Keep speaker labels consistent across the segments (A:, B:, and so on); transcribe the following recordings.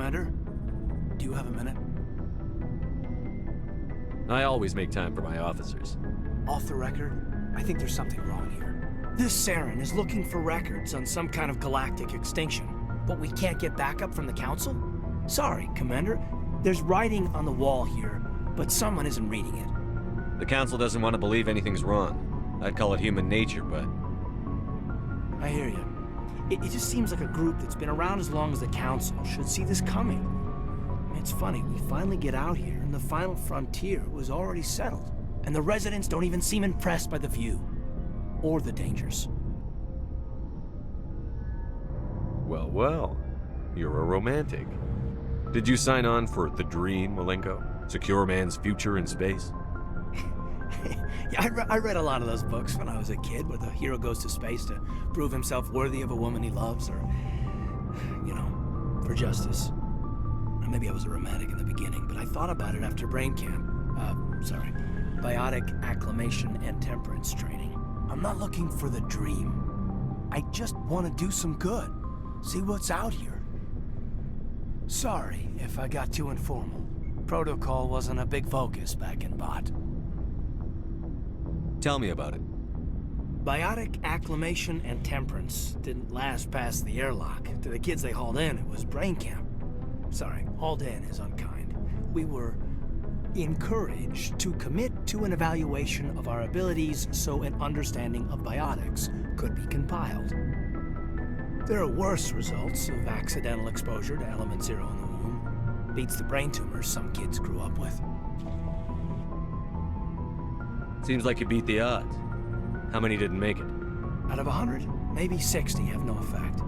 A: Commander. Do you have a minute?
B: I always make time for my officers.
A: Off the record, I think there's something wrong here. This Saren is looking for records on some kind of galactic extinction, but we can't get backup from the Council? Sorry, Commander. There's writing on the wall here, but someone isn't reading it.
B: The Council doesn't want to believe anything's wrong. I'd call it human nature, but...
A: I hear you. It just seems like a group that's been around as long as the Council should see this coming. I mean, it's funny, we finally get out here, and the final frontier was already settled. And the residents don't even seem impressed by the view. Or the dangers.
B: Well, well. You're a romantic. Did you sign on for the dream, Malenko? Secure man's future in space?
A: Yeah, I read a lot of those books when I was a kid, where the hero goes to space to prove himself worthy of a woman he loves, or, you know, for justice. Or maybe I was a romantic in the beginning, but I thought about it after brain camp. Biotic acclimation and temperance training. I'm not looking for the dream. I just want to do some good. See what's out here. Sorry if I got too informal. Protocol wasn't a big focus back in Bot.
B: Tell me about it.
A: Biotic acclimation and temperance didn't last past the airlock. To the kids they hauled in, it was brain camp. Sorry, hauled in is unkind. We were encouraged to commit to an evaluation of our abilities so an understanding of biotics could be compiled. There are worse results of accidental exposure to element 0 in the womb. Beats the brain tumors some kids grew up with.
B: Seems like you beat the odds. How many didn't make it?
A: Out of 100, maybe 60 have no effect.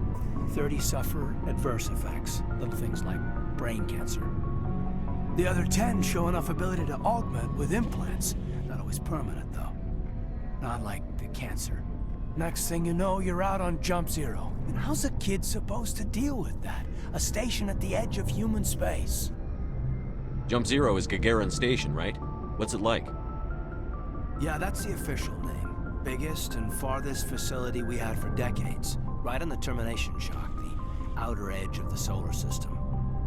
A: 30 suffer adverse effects, little things like brain cancer. The other 10 show enough ability to augment with implants. Not always permanent, though. Not like the cancer. Next thing you know, you're out on Jump Zero. And how's a kid supposed to deal with that? A station at the edge of human space.
B: Jump Zero is Gagarin Station, right? What's it like?
A: Yeah, that's the official name. Biggest and farthest facility we had for decades. Right on the termination shock, the outer edge of the solar system.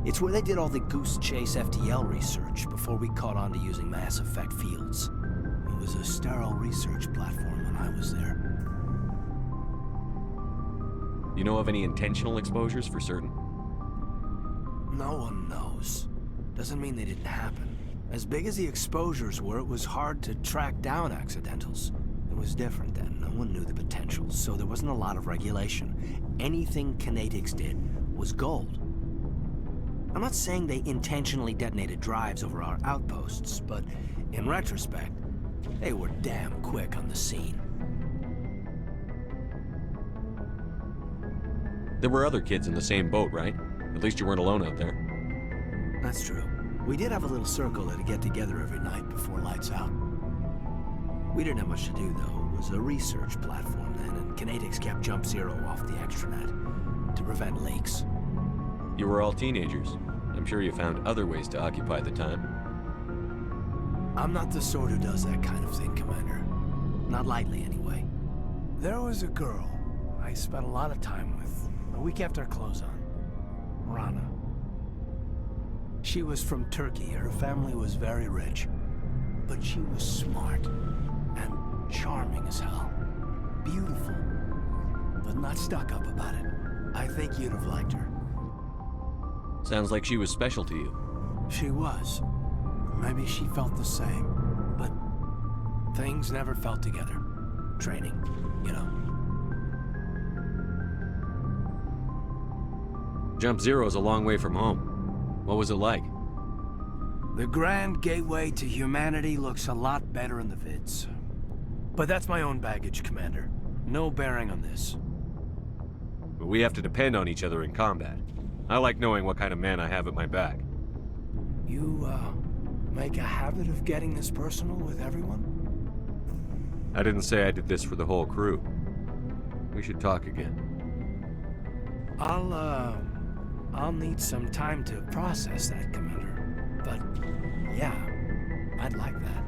A: It's where they did all the Goose Chase FTL research before we caught on to using mass effect fields. It was a sterile research platform when I was there.
B: You know of any intentional exposures for certain?
A: No one knows. Doesn't mean they didn't happen. As big as the exposures were, it was hard to track down accidentals. It was different then. No one knew the potential, so there wasn't a lot of regulation. Anything kinetics did was gold. I'm not saying they intentionally detonated drives over our outposts, but in retrospect, they were damn quick on the scene.
B: There were other kids in the same boat, right? At least you weren't alone out there.
A: That's true. We did have a little circle that'd get together every night before lights out. We didn't have much to do, though. It was a research platform then, and kinetics kept Jump Zero off the extranet to prevent leaks.
B: You were all teenagers. I'm sure you found other ways to occupy the time.
A: I'm not the sort who does that kind of thing, Commander. Not lightly, anyway. There was a girl I spent a lot of time with, a week after our close on. Rana. She was from Turkey. Her family was very rich. But she was smart and charming as hell. Beautiful, but not stuck up about it. I think you'd have liked her.
B: Sounds like she was special to you.
A: She was. Maybe she felt the same. But things never felt together. Training, you know.
B: Jump Zero's a long way from home. What was it like?
A: The grand gateway to humanity looks a lot better in the vids. But that's my own baggage, Commander. No bearing on this.
B: But we have to depend on each other in combat. I like knowing what kind of man I have at my back.
A: You, make a habit of getting this personal with everyone?
B: I didn't say I did this for the whole crew. We should talk again.
A: I'll need some time to process that, Commander. But, yeah, I'd like that.